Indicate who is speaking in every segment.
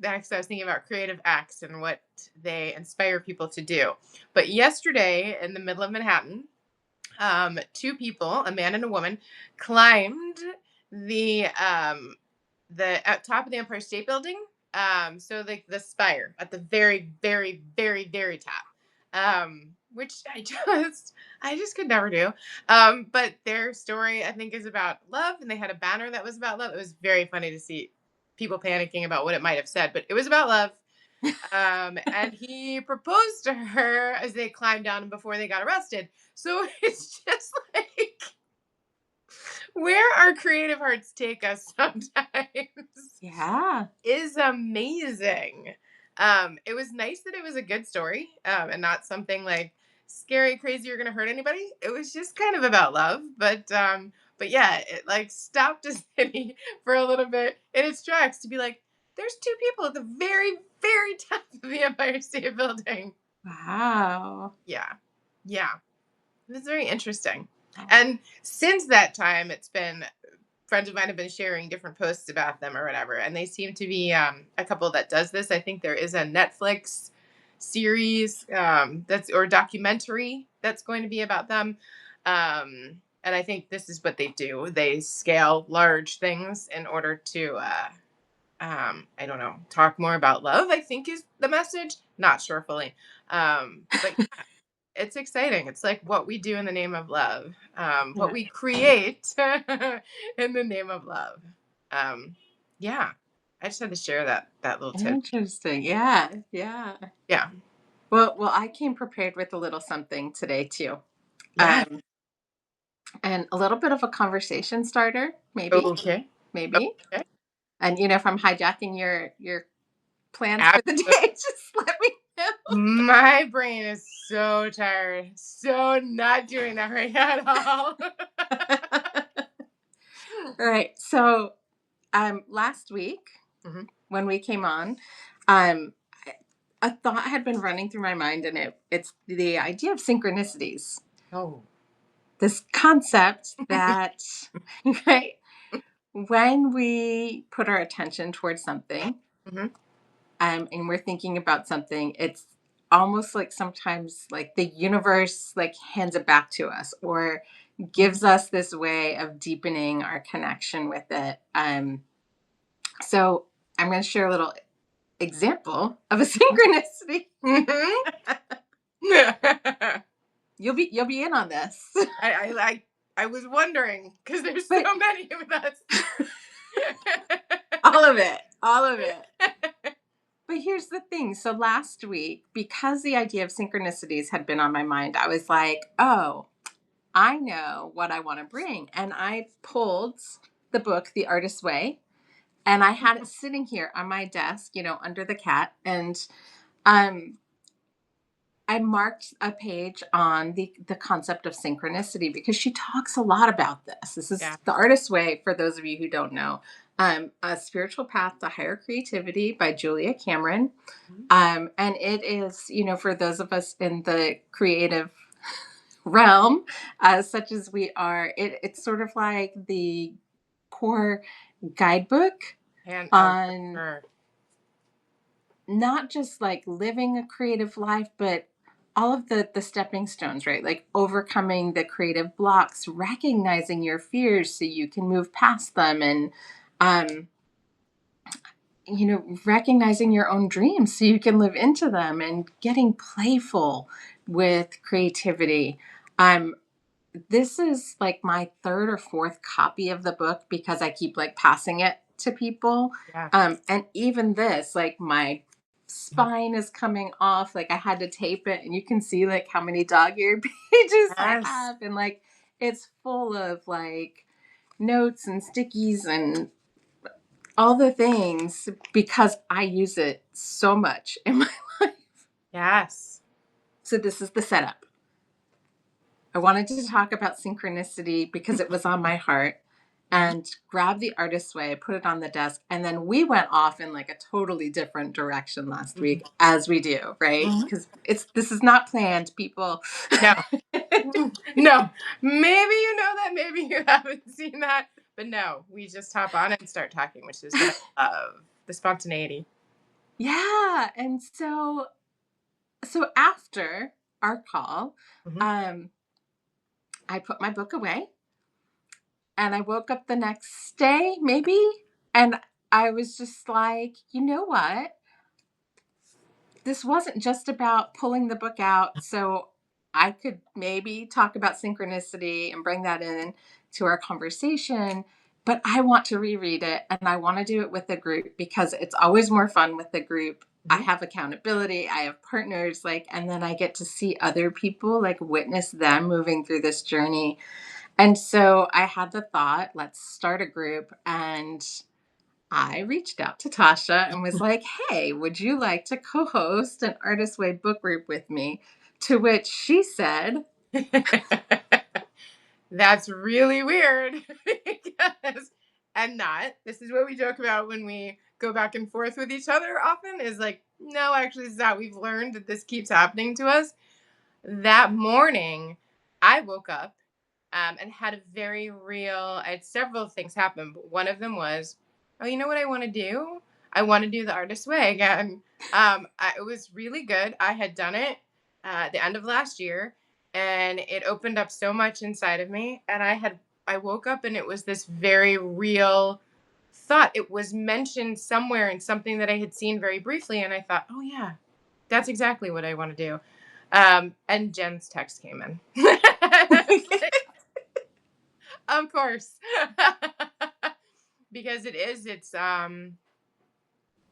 Speaker 1: Next, I was thinking about creative acts and what they inspire people to do. But yesterday, in the middle of Manhattan, two people, a man and a woman, climbed the at top of the Empire State Building. So like the spire at the very, very, very, very top. Which I just could never do. But their story, I think, is about love, and they had a banner that was about love. It was very funny to see people panicking about what it might have said, but it was about love. And he proposed to her as they climbed down before they got arrested. So it's just like where our creative hearts take us sometimes
Speaker 2: Yeah.
Speaker 1: is amazing. It was nice that it was a good story, and not something like scary, crazy, you're gonna hurt anybody. It was just kind of about love, but yeah, it like stopped a city for a little bit in its tracks to be like, there's two people at the very, very top of the Empire State Building.
Speaker 2: Wow.
Speaker 1: Yeah, yeah, it was very interesting.
Speaker 2: Oh,
Speaker 1: And since that time, it's been friends of mine have been sharing different posts about them or whatever, and they seem to be a couple that does this. I think there is a Netflix series that's or documentary that's going to be about them. And I think this is what they do. They scale large things in order to I don't know, talk more about love, I think is the message. Not sure fully. But yeah, it's exciting. It's like what we do in the name of love, what
Speaker 2: yeah.
Speaker 1: we create in the name of love. Um, yeah, I just had to share that little tip.
Speaker 2: Interesting. Yeah. Yeah.
Speaker 1: Yeah,
Speaker 2: Well, I came prepared with a little something today too.
Speaker 1: yeah.
Speaker 2: Um, and a little bit of a conversation starter, maybe,
Speaker 1: Okay,
Speaker 2: maybe.
Speaker 1: okay.
Speaker 2: And if I'm hijacking your plans for the
Speaker 1: Absolutely.
Speaker 2: day, just let me know.
Speaker 1: My brain is so tired, so not doing that right now at all.
Speaker 2: All right. So, last week
Speaker 1: Mhm.
Speaker 2: when we came on, um, a thought had been running through my mind, and it's the idea of synchronicities.
Speaker 1: Oh.
Speaker 2: This concept that, right, when we put our attention towards something,
Speaker 1: Mhm.
Speaker 2: and we're thinking about something, it's almost like sometimes like the universe like hands it back to us or gives us this way of deepening our connection with it. So I'm going to share a little example of a synchronicity.
Speaker 1: Mhm.
Speaker 2: You'll be in on this.
Speaker 1: I was wondering because there's
Speaker 2: But
Speaker 1: so many of us.
Speaker 2: all of it, all of it. But here's the thing. So last week, because the idea of synchronicities had been on my mind, I was like, oh, I know what I want to bring. And I pulled the book, The Artist's Way, and I had it sitting here on my desk, under the cat. And um, I marked a page on the concept of synchronicity because she talks a lot about this. This is
Speaker 1: Yeah.
Speaker 2: The Artist's Way, for those of you who don't know. A Spiritual Path to Higher Creativity by Julia Cameron. And it is, for those of us in the creative realm, such as we are, it's sort of like the core guidebook
Speaker 1: And for
Speaker 2: on
Speaker 1: sure.
Speaker 2: not just like living a creative life, but all of the stepping stones, right? Like overcoming the creative blocks, recognizing your fears so you can move past them, and um, recognizing your own dreams so you can live into them, and getting playful with creativity. Um, this is like my third or fourth copy of the book because I keep like passing it to people.
Speaker 1: Yeah.
Speaker 2: And even this, like my spine is coming off. Like I had to tape it, and you can see like how many dog-eared pages I
Speaker 1: Yes.
Speaker 2: have. And like it's full of like notes and stickies and all the things because I use it so much in my life.
Speaker 1: Yes.
Speaker 2: So this is the setup. I wanted to talk about synchronicity because it was on my heart,
Speaker 1: Mhm.
Speaker 2: and grab The Artist's Way, put it on the desk, and then we went off in like a totally different direction last
Speaker 1: Mhm.
Speaker 2: week, as we do, right?
Speaker 1: Mhm.
Speaker 2: Because this is not planned, people.
Speaker 1: No. No. Maybe you know that. Maybe you haven't seen that. But no, we just hop on and start talking, which is what I love. The spontaneity.
Speaker 2: Yeah. And so after our call,
Speaker 1: Hmm.
Speaker 2: um, I put my book away and I woke up the next day, maybe, and I was just like, you know what? This wasn't just about pulling the book out so I could maybe talk about synchronicity and bring that in to our conversation, but I want to reread it and I want to do it with the group because it's always more fun with the group. I
Speaker 1: Hmm.
Speaker 2: have accountability, I have partners, like, and then I get to see other people, like, witness them moving through this journey. And so I had the thought, let's start a group. And I reached out to Tasha and was like, hey, would you like to co host an Artist Way book group with me? To which she said,
Speaker 1: That's really weird because, and not, this is what we joke about when we go back and forth with each other often is like, no, actually, it's not. We've learned that this keeps happening to us. That morning, I woke up and had a very real, I had several things happen, but one of them was, oh, you know what I want to do? I want to do the artist way again. It was really good. I had done it at the end of last year, and it opened up so much inside of me. And I woke up and it was this very real thought. It was mentioned somewhere in something that I had seen very briefly, and I thought, oh yeah, that's exactly what I want to do. And Jen's text came in. Of course. Because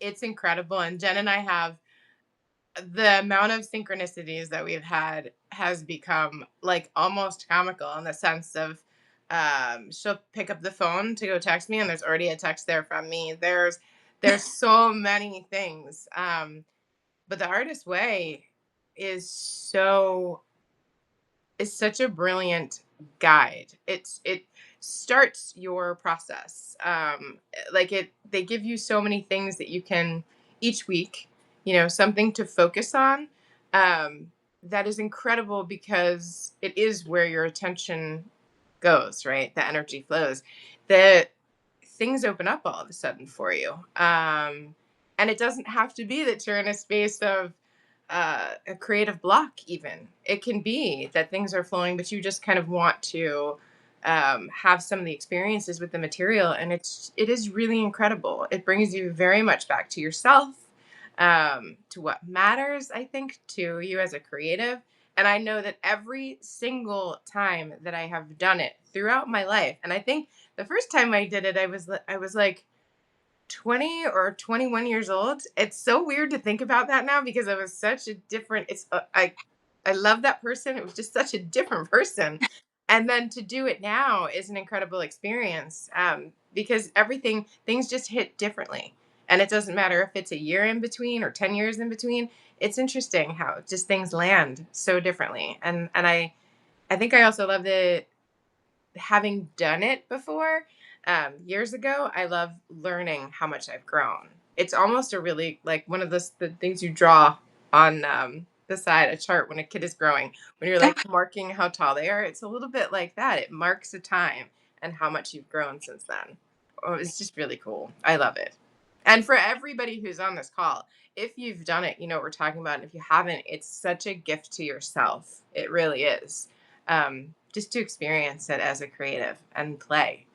Speaker 1: it's incredible, and Jen and I have the amount of synchronicities that we've had has become like almost comical in the sense of she'll pick up the phone to go text me and there's already a text there from me. There's so many things. But the artist way is so is such a brilliant guide. It starts your process. Like it, they give you so many things that you can each week, something to focus on. That is incredible because it is where your attention goes, right? The energy flows. The things open up all of a sudden for you. And it doesn't have to be that you're in a space of a creative block. Even it can be that things are flowing but you just kind of want to have some of the experiences with the material, and it is really incredible. It brings you very much back to yourself, to what matters, I think, to you as a creative. And I know that every single time that I have done it throughout my life, and I think the first time I did it, I was like 20 or 21 years old. It's so weird to think about that now because I was such a different I love that person. It was just such a different person. And then to do it now is an incredible experience, because things just hit differently. And it doesn't matter if it's a year in between or 10 years in between. It's interesting how just things land so differently. And I think I also love that having done it before, years ago, I love learning how much I've grown. It's almost a really like one of the things you draw on the side, a chart when a kid is growing, when you're like marking how tall they are. It's a little bit like that. It marks a time and how much you've grown since then. Oh, it's just really cool. I love it. And for everybody who's on this call, if you've done it, you know what we're talking about. And if you haven't, it's such a gift to yourself. It really is. Just to experience it as a creative and play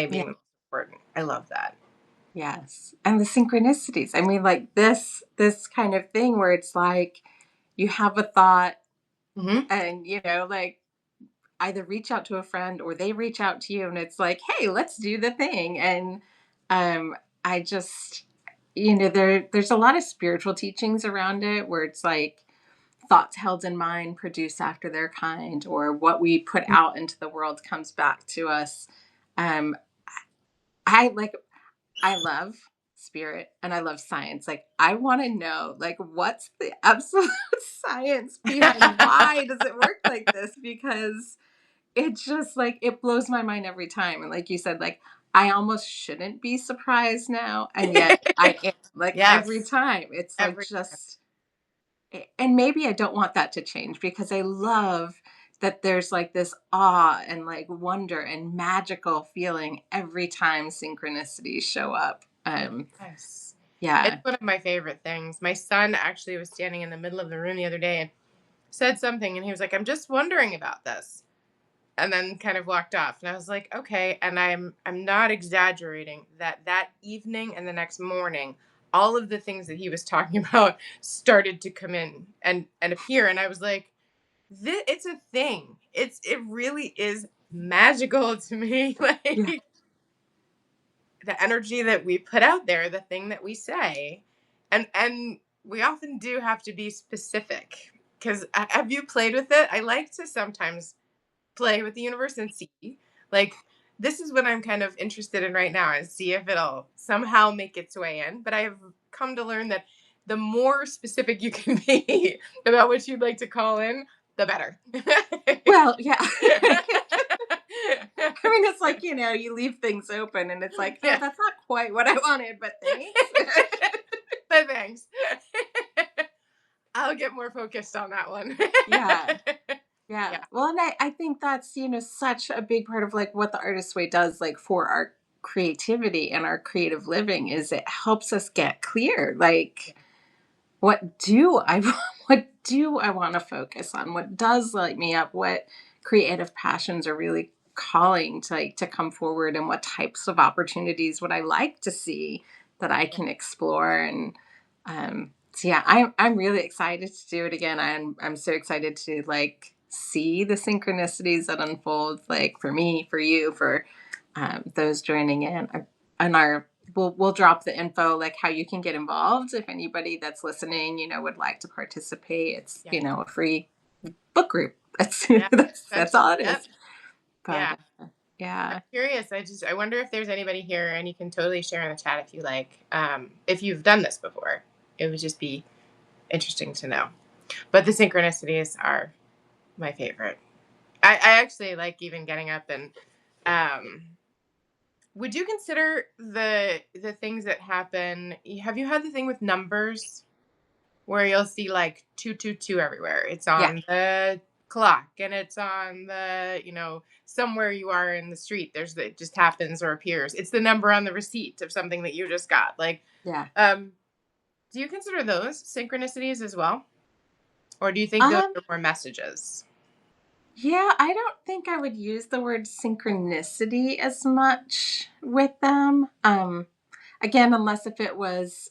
Speaker 2: yeah,
Speaker 1: being the most important. I love that.
Speaker 2: yes. And the synchronicities. I mean, like this kind of thing where it's like you have a thought
Speaker 1: Hmm.
Speaker 2: and, like, either reach out to a friend or they reach out to you and it's like, hey, let's do the thing. And um I just, there's a lot of spiritual teachings around it where it's like thoughts held in mind produce after their kind, or what we put out into the world comes back to us. um I love spirit and I love science. Like, I want to know, like, what's the absolute science behind why does it work like this? Because it just, like, it blows my mind every time. And like you said, like, I almost shouldn't be surprised now, and yet I am. Like, every
Speaker 1: Yes,
Speaker 2: time it's like
Speaker 1: every
Speaker 2: just, and maybe I don't want that to change because I love that there's like this awe and like wonder and magical feeling every time synchronicities show up.
Speaker 1: Yes. It's
Speaker 2: Yeah.
Speaker 1: one of my favorite things. My son actually was standing in the middle of the room the other day and said something, and he was like, "I'm just wondering about this." And then kind of walked off. And I was like, "Okay." And I'm not exaggerating that evening and the next morning, all of the things that he was talking about started to come in and appear, and I was like, it's a thing. It really is magical to me.
Speaker 2: Yeah.
Speaker 1: Like the energy that we put out there, the thing that we say, and we often do have to be specific. Because have you played with it? I like to sometimes play with the universe and see, like, this is what I'm kind of interested in right now, and see if it'll somehow make its way in. But I have come to learn that the more specific you can be about what you'd like to call in, the better.
Speaker 2: Well, yeah. I mean, it's like, you leave things open and it's like, oh,
Speaker 1: Yeah.
Speaker 2: that's not quite what I wanted, but thanks.
Speaker 1: But thanks. I'll get more focused on that one.
Speaker 2: Yeah. Yeah.
Speaker 1: Yeah.
Speaker 2: Well, and I think that's, such a big part of like what the artist way does like for our creativity and our creative living is it helps us get clear. Like, what do I what do I want to focus on? What does light me up? What creative passions are really calling to come forward, and what types of opportunities would I like to see that I can explore? And so yeah, I'm really excited to do it again. I'm so excited to like see the synchronicities that unfold, like for me, for you, for those joining in. And we'll drop the info like how you can get involved if anybody that's listening, would like to participate. It's
Speaker 1: Yeah.
Speaker 2: a free book group. That's
Speaker 1: Yeah.
Speaker 2: that's all it
Speaker 1: Yep.
Speaker 2: is.
Speaker 1: Yeah.
Speaker 2: But
Speaker 1: I'm
Speaker 2: yeah.
Speaker 1: curious. I wonder if there's anybody here, and you can totally share in the chat if you like. If you've done this before, it would just be interesting to know. But the synchronicities are my favorite. I actually like even getting up and um would you consider the things that happen? Have you had the thing with numbers where you'll see like 222 everywhere? It's
Speaker 2: Yeah.
Speaker 1: on the clock, and it's on the, somewhere you are in the street. It just happens or appears. It's the number on the receipt of something that you just got. Like,
Speaker 2: Yeah.
Speaker 1: um, do you consider those synchronicities as well? Or do you think those
Speaker 2: Um
Speaker 1: are more messages?
Speaker 2: yeah, I don't think I would use the word synchronicity as much with them. Again, unless if it was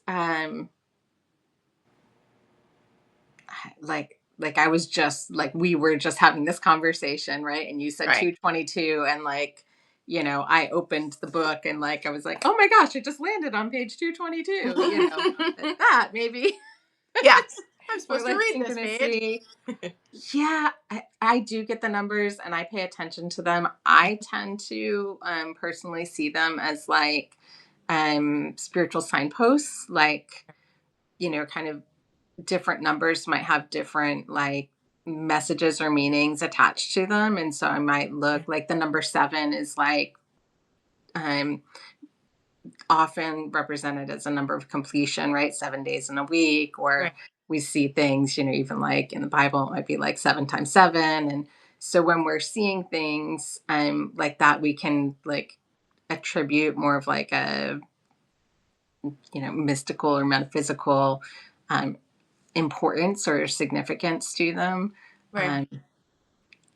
Speaker 2: like I was just like we were just having this conversation, right? And you said
Speaker 1: Right.
Speaker 2: 222, and like, I opened the book and like I was like, oh my gosh, it just landed on page 222, that maybe.
Speaker 1: Yes. I'm
Speaker 2: Or
Speaker 1: supposed to
Speaker 2: like
Speaker 1: read this page.
Speaker 2: synchronicity. Yeah, I do get the numbers and I pay attention to them. I tend to personally see them as like spiritual signposts, like, kind of different numbers might have different like messages or meanings attached to them. And so I might look like the number 7 is like um often represented as a number of completion, right? 7 days in a week,
Speaker 1: Right.
Speaker 2: or we see things, even like in the Bible, it might be like 7 times 7. And so when we're seeing things like that, we can like attribute more of like a, mystical or metaphysical um, importance or significance to them.
Speaker 1: Right.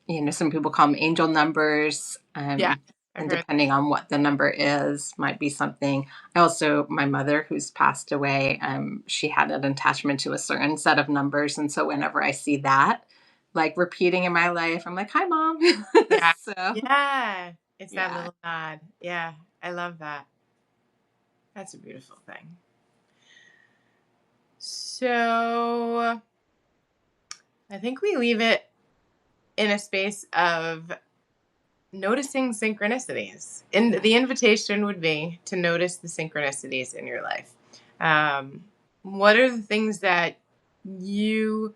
Speaker 2: Um, some people call them angel numbers.
Speaker 1: Yeah. I've
Speaker 2: And
Speaker 1: heard.
Speaker 2: depending on what the number is, might be something. I also, my mother, who's passed away, she had an attachment to a certain set of numbers. And so whenever I see that, like repeating in my life, I'm like, hi, mom.
Speaker 1: Yeah.
Speaker 2: So,
Speaker 1: Yeah. It's that
Speaker 2: yeah.
Speaker 1: little nod. Yeah. I love that. That's a beautiful thing. So I think we leave it in a space of noticing synchronicities. And
Speaker 2: Yeah.
Speaker 1: the invitation would be to notice the synchronicities in your life. Um, what are the things that you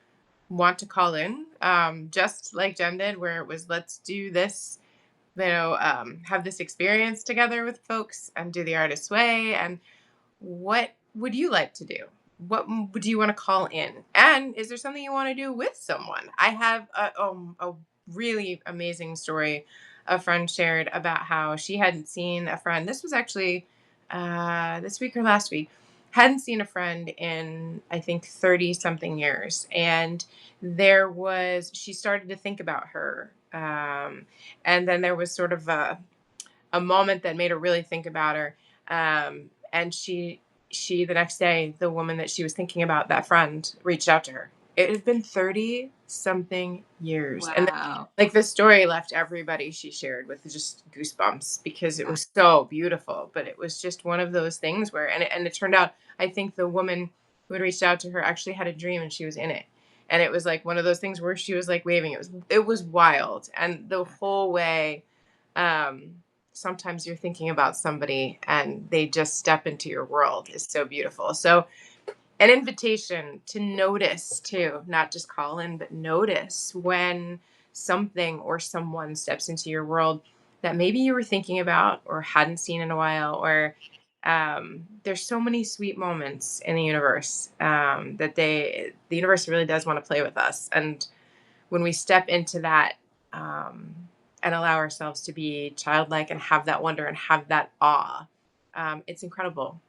Speaker 1: want to call in? Just like Jen did, where it was, let's do this, have this experience together with folks and do the artist's way. And what would you like to do? Would you want to call in? And is there something you want to do with someone? I have a really amazing story a friend shared about how she hadn't seen a friend. This was actually this week or last week. Hadn't seen a friend in, I think, 30 something years. And she started to think about her. And then there was sort of a moment that made her really think about her. And the next day, the woman that she was thinking about, that friend, reached out to her. It had been 30 something years. And
Speaker 2: Wow.
Speaker 1: like the story left everybody she shared with just goosebumps because it was so beautiful. But it was just one of those things where, and it turned out, I think the woman who had reached out to her actually had a dream and she was in it. And it was like one of those things where she was like waving. It was wild. And the whole way, um, sometimes you're thinking about somebody and they just step into your world is so beautiful. So an invitation to notice too, not just call in, but notice when something or someone steps into your world that maybe you were thinking about or hadn't seen in a while, or there's so many sweet moments in the universe that the universe really does want to play with us. And when we step into that, um, and allow ourselves to be childlike and have that wonder and have that awe, it's incredible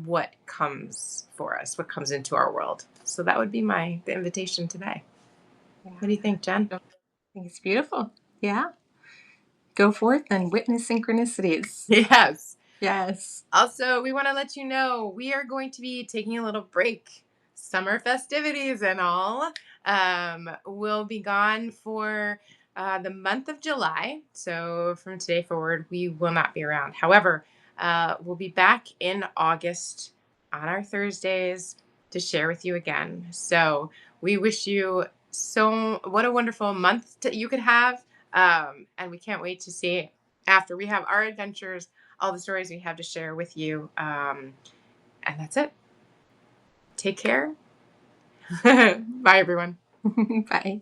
Speaker 1: what comes for us, what comes into our world. So that would be the invitation today.
Speaker 2: Yeah.
Speaker 1: What do you think, Jen?
Speaker 2: I think it's beautiful. Yeah. Go forth and witness synchronicities.
Speaker 1: Yes.
Speaker 2: Yes.
Speaker 1: Also, we want to let you know we are going to be taking a little break. Summer festivities and all. We'll be gone for the month of July. So from today forward, we will not be around. However, we'll be back in August on our Thursdays to share with you again. So we wish you what a wonderful month you could have. And we can't wait to see after we have our adventures all the stories we have to share with you. And that's it. Take care. Bye, everyone.
Speaker 2: Bye.